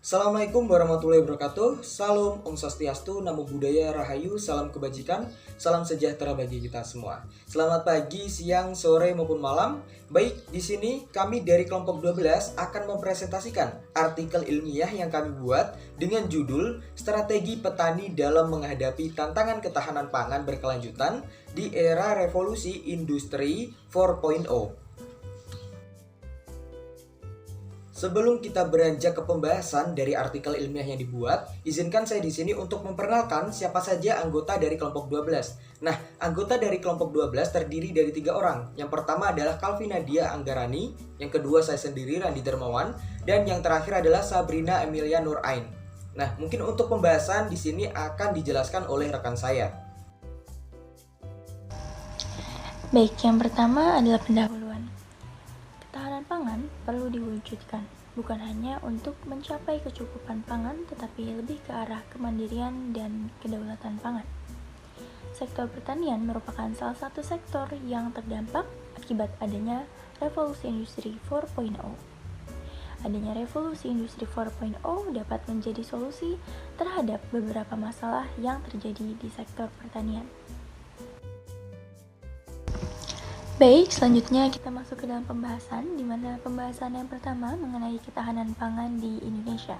Assalamualaikum warahmatullahi wabarakatuh. Salam Om Swastiastu, Namo Buddhaya, Rahayu, salam kebajikan, salam sejahtera bagi kita semua. Selamat pagi, siang, sore maupun malam. Baik, di sini kami dari kelompok 12 akan mempresentasikan artikel ilmiah yang kami buat dengan judul Strategi Petani dalam Menghadapi Tantangan Ketahanan Pangan Berkelanjutan di Era Revolusi Industri 4.0. Sebelum kita beranjak ke pembahasan dari artikel ilmiah yang dibuat, izinkan saya di sini untuk memperkenalkan siapa saja anggota dari kelompok 12. Nah, anggota dari kelompok 12 terdiri dari 3 orang. Yang pertama adalah Calvina Dia Anggarani, yang kedua saya sendiri Randi Dermawan, dan yang terakhir adalah Sabrina Emilia Nurain. Nah, mungkin untuk pembahasan di sini akan dijelaskan oleh rekan saya. Baik, yang pertama adalah pendahuluan. Ketahanan pangan perlu diwujudkan, bukan hanya untuk mencapai kecukupan pangan, tetapi lebih ke arah kemandirian dan kedaulatan pangan. Sektor pertanian merupakan salah satu sektor yang terdampak akibat adanya revolusi industri 4.0. Adanya revolusi industri 4.0 dapat menjadi solusi terhadap beberapa masalah yang terjadi di sektor pertanian. Baik, selanjutnya kita masuk ke dalam pembahasan, di mana pembahasan yang pertama mengenai ketahanan pangan di Indonesia.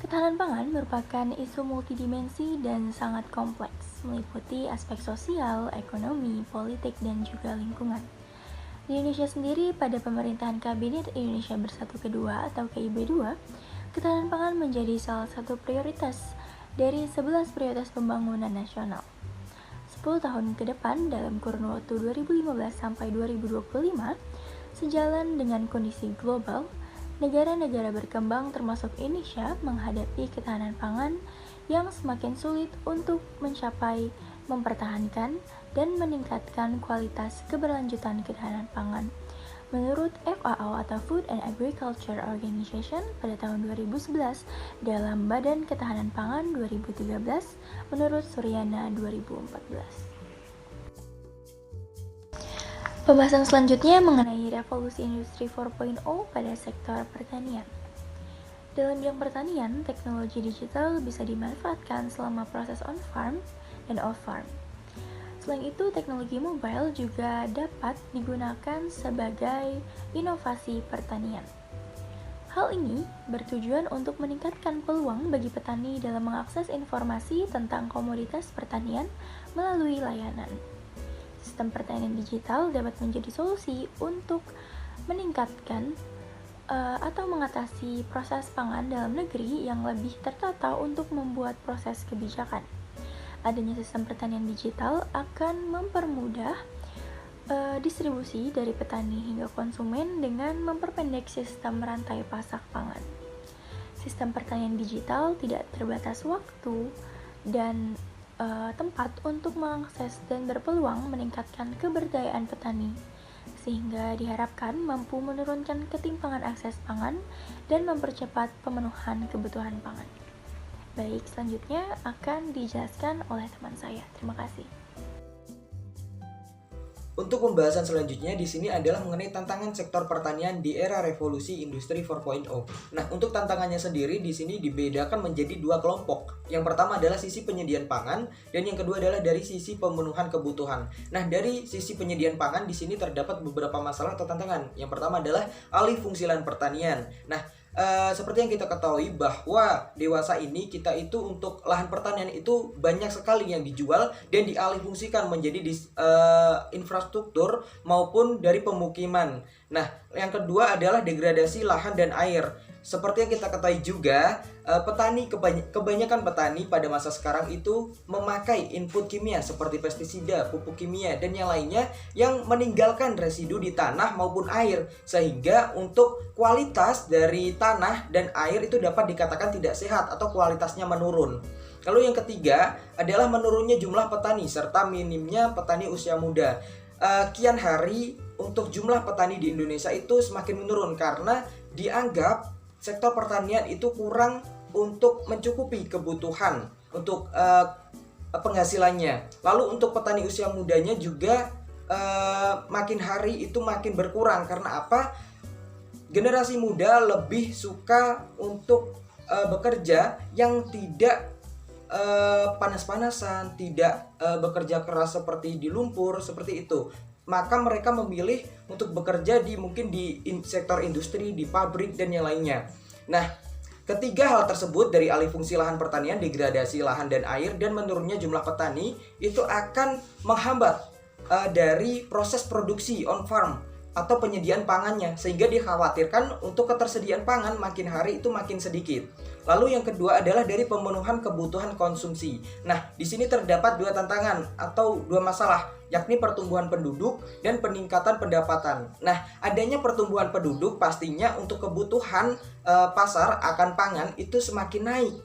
Ketahanan pangan merupakan isu multidimensi dan sangat kompleks, meliputi aspek sosial, ekonomi, politik, dan juga lingkungan. Di Indonesia sendiri, pada pemerintahan Kabinet Indonesia Bersatu Kedua atau KIB 2, ketahanan pangan menjadi salah satu prioritas dari 11 prioritas pembangunan nasional. 10 tahun ke depan dalam kurun waktu 2015 sampai 2025, sejalan dengan kondisi global, negara-negara berkembang termasuk Indonesia menghadapi ketahanan pangan yang semakin sulit untuk mencapai, mempertahankan, dan meningkatkan kualitas keberlanjutan ketahanan pangan. Menurut FAO atau Food and Agriculture Organization pada tahun 2011 dalam Badan Ketahanan Pangan 2013 menurut Suryana 2014. Pembahasan selanjutnya mengenai revolusi industri 4.0 pada sektor pertanian. Dalam bidang pertanian, teknologi digital bisa dimanfaatkan selama proses on-farm dan off-farm. Selain itu, teknologi mobile juga dapat digunakan sebagai inovasi pertanian. Hal ini bertujuan untuk meningkatkan peluang bagi petani dalam mengakses informasi tentang komoditas pertanian melalui layanan. Sistem pertanian digital dapat menjadi solusi untuk meningkatkan atau mengatasi proses pangan dalam negeri yang lebih tertata untuk membuat proses kebijakan. Adanya sistem pertanian digital akan mempermudah distribusi dari petani hingga konsumen dengan memperpendek sistem rantai pasok pangan. Sistem pertanian digital tidak terbatas waktu dan tempat untuk mengakses dan berpeluang meningkatkan keberdayaan petani, sehingga diharapkan mampu menurunkan ketimpangan akses pangan dan mempercepat pemenuhan kebutuhan pangan. Baik, selanjutnya akan dijelaskan oleh teman saya. Terima kasih. Untuk pembahasan selanjutnya di sini adalah mengenai tantangan sektor pertanian di era revolusi industri 4.0. Nah, untuk tantangannya sendiri di sini dibedakan menjadi 2 kelompok. Yang pertama adalah sisi penyediaan pangan dan yang kedua adalah dari sisi pemenuhan kebutuhan. Nah, dari sisi penyediaan pangan di sini terdapat beberapa masalah atau tantangan. Yang pertama adalah alih fungsi lahan pertanian. Nah, seperti yang kita ketahui bahwa dewasa ini kita itu untuk lahan pertanian itu banyak sekali yang dijual dan dialihfungsikan menjadi infrastruktur maupun dari pemukiman. Nah, yang kedua adalah degradasi lahan dan air. Seperti yang kita ketahui juga, kebanyakan petani pada masa sekarang itu memakai input kimia seperti pestisida, pupuk kimia, dan yang lainnya yang meninggalkan residu di tanah maupun air, sehingga untuk kualitas dari tanah dan air itu dapat dikatakan tidak sehat atau kualitasnya menurun. Lalu yang ketiga adalah menurunnya jumlah petani serta minimnya petani usia muda. Kian hari untuk jumlah petani di Indonesia itu semakin menurun karena dianggap sektor pertanian itu kurang untuk mencukupi kebutuhan untuk penghasilannya. Lalu untuk petani usia mudanya juga makin hari itu makin berkurang. Karena apa? generasi muda lebih suka untuk bekerja yang tidak panas-panasan, tidak bekerja keras seperti di lumpur, seperti itu. Maka mereka memilih untuk bekerja mungkin di sektor industri, di pabrik, dan yang lainnya. Nah, ketiga hal tersebut dari alih fungsi lahan pertanian, degradasi lahan dan air, dan menurunnya jumlah petani itu akan menghambat dari proses produksi on farm atau penyediaan pangannya, sehingga dikhawatirkan untuk ketersediaan pangan makin hari itu makin sedikit. Lalu yang kedua adalah dari pemenuhan kebutuhan konsumsi. Nah, di sini terdapat dua tantangan atau dua masalah, yakni pertumbuhan penduduk dan peningkatan pendapatan. Nah, adanya pertumbuhan penduduk pastinya untuk kebutuhan pasar akan pangan itu semakin naik.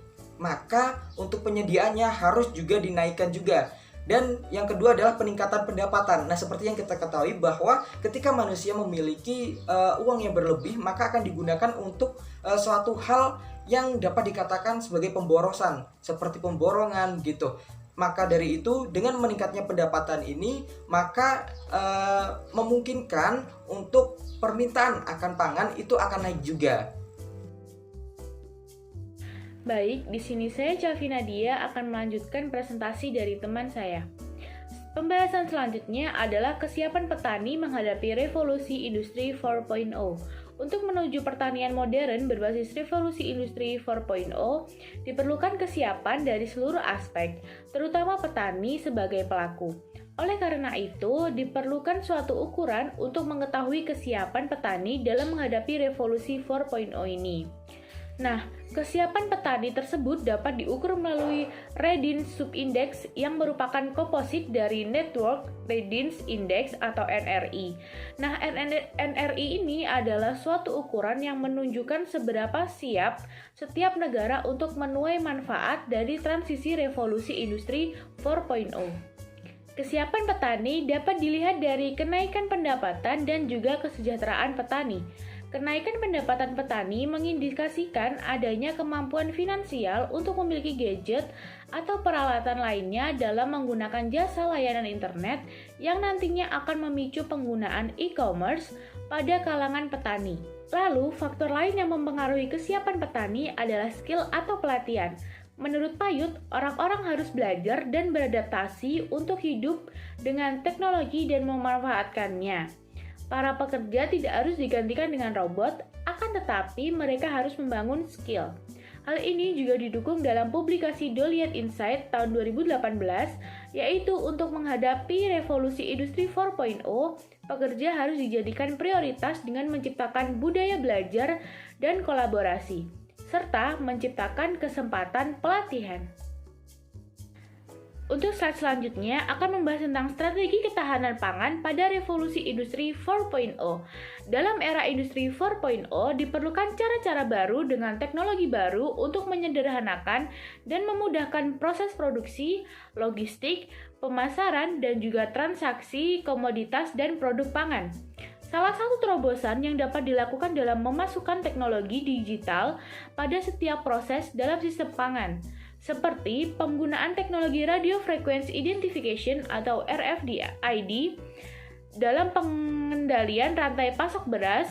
Maka untuk penyediaannya harus juga dinaikkan juga. Dan yang kedua adalah peningkatan pendapatan. Nah, seperti yang kita ketahui bahwa ketika manusia memiliki uang yang berlebih, maka akan digunakan untuk suatu hal yang dapat dikatakan sebagai pemborosan, seperti pemborongan gitu. Maka dari itu, dengan meningkatnya pendapatan ini, maka memungkinkan untuk permintaan akan pangan itu akan naik juga. Baik, di sini saya Cavi Nadia akan melanjutkan presentasi dari teman saya. Pembahasan selanjutnya adalah kesiapan petani menghadapi revolusi industri 4.0. Untuk menuju pertanian modern berbasis revolusi industri 4.0, diperlukan kesiapan dari seluruh aspek, terutama petani sebagai pelaku. Oleh karena itu, diperlukan suatu ukuran untuk mengetahui kesiapan petani dalam menghadapi revolusi 4.0 ini. Nah, kesiapan petani tersebut dapat diukur melalui Readiness Subindex yang merupakan komposit dari Network Readiness Index atau NRI. Nah, NRI ini adalah suatu ukuran yang menunjukkan seberapa siap setiap negara untuk menuai manfaat dari transisi revolusi industri 4.0. Kesiapan petani dapat dilihat dari kenaikan pendapatan dan juga kesejahteraan petani. Kenaikan pendapatan petani mengindikasikan adanya kemampuan finansial untuk memiliki gadget atau peralatan lainnya dalam menggunakan jasa layanan internet yang nantinya akan memicu penggunaan e-commerce pada kalangan petani. Lalu, faktor lain yang mempengaruhi kesiapan petani adalah skill atau pelatihan. Menurut Payut, orang-orang harus belajar dan beradaptasi untuk hidup dengan teknologi dan memanfaatkannya. Para pekerja tidak harus digantikan dengan robot, akan tetapi mereka harus membangun skill. Hal ini juga didukung dalam publikasi Doliet Insight tahun 2018, yaitu untuk menghadapi revolusi industri 4.0, pekerja harus dijadikan prioritas dengan menciptakan budaya belajar dan kolaborasi, serta menciptakan kesempatan pelatihan. Untuk slide selanjutnya akan membahas tentang strategi ketahanan pangan pada revolusi industri 4.0. Dalam era industri 4.0 diperlukan cara-cara baru dengan teknologi baru untuk menyederhanakan dan memudahkan proses produksi, logistik, pemasaran, dan juga transaksi komoditas dan produk pangan. Salah satu terobosan yang dapat dilakukan dalam memasukkan teknologi digital pada setiap proses dalam sistem pangan, seperti penggunaan teknologi Radio Frequency Identification atau RFID dalam pengendalian rantai pasok beras,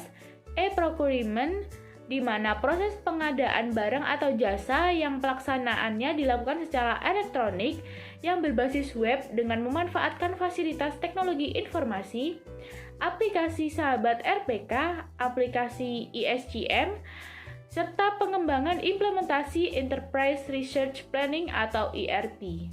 e-procurement, di mana proses pengadaan barang atau jasa yang pelaksanaannya dilakukan secara elektronik yang berbasis web dengan memanfaatkan fasilitas teknologi informasi, aplikasi sahabat RPK, aplikasi ISGM, serta pengembangan implementasi Enterprise Research Planning atau ERP.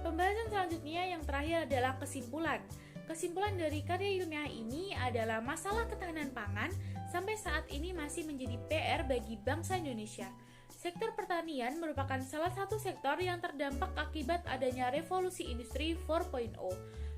Pembahasan selanjutnya yang terakhir adalah kesimpulan. Kesimpulan dari karya ilmiah ini adalah masalah ketahanan pangan sampai saat ini masih menjadi PR bagi bangsa Indonesia. Sektor pertanian merupakan salah satu sektor yang terdampak akibat adanya revolusi industri 4.0.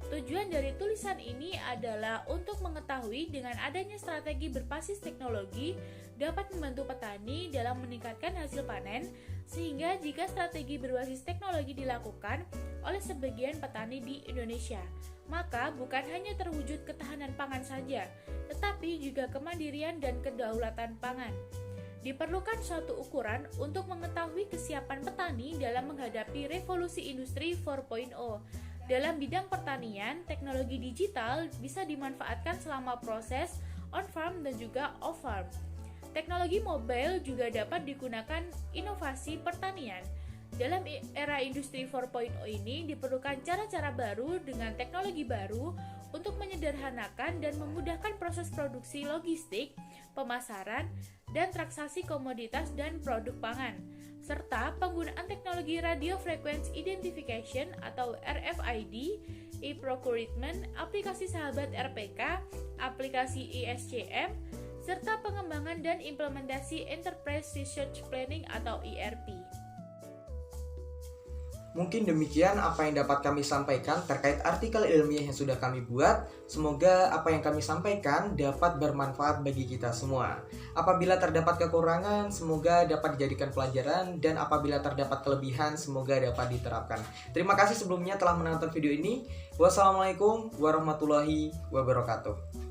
Tujuan dari tulisan ini adalah untuk mengetahui dengan adanya strategi berbasis teknologi dapat membantu petani dalam meningkatkan hasil panen, sehingga jika strategi berbasis teknologi dilakukan oleh sebagian petani di Indonesia, maka bukan hanya terwujud ketahanan pangan saja, tetapi juga kemandirian dan kedaulatan pangan. Diperlukan suatu ukuran untuk mengetahui kesiapan petani dalam menghadapi revolusi industri 4.0. Dalam bidang pertanian, teknologi digital bisa dimanfaatkan selama proses on-farm dan juga off-farm. Teknologi mobile juga dapat digunakan inovasi pertanian. Dalam era industri 4.0 ini diperlukan cara-cara baru dengan teknologi baru untuk menyederhanakan dan memudahkan proses produksi logistik, pemasaran, dan transaksi komoditas dan produk pangan, serta penggunaan teknologi Radio Frequency Identification atau RFID, e-procurement, aplikasi sahabat RPK, aplikasi ISCM, serta pengembangan dan implementasi Enterprise Research Planning atau ERP. Mungkin demikian apa yang dapat kami sampaikan terkait artikel ilmiah yang sudah kami buat. Semoga apa yang kami sampaikan dapat bermanfaat bagi kita semua. Apabila terdapat kekurangan, semoga dapat dijadikan pelajaran, dan apabila terdapat kelebihan, semoga dapat diterapkan. Terima kasih sebelumnya telah menonton video ini. Wassalamualaikum warahmatullahi wabarakatuh.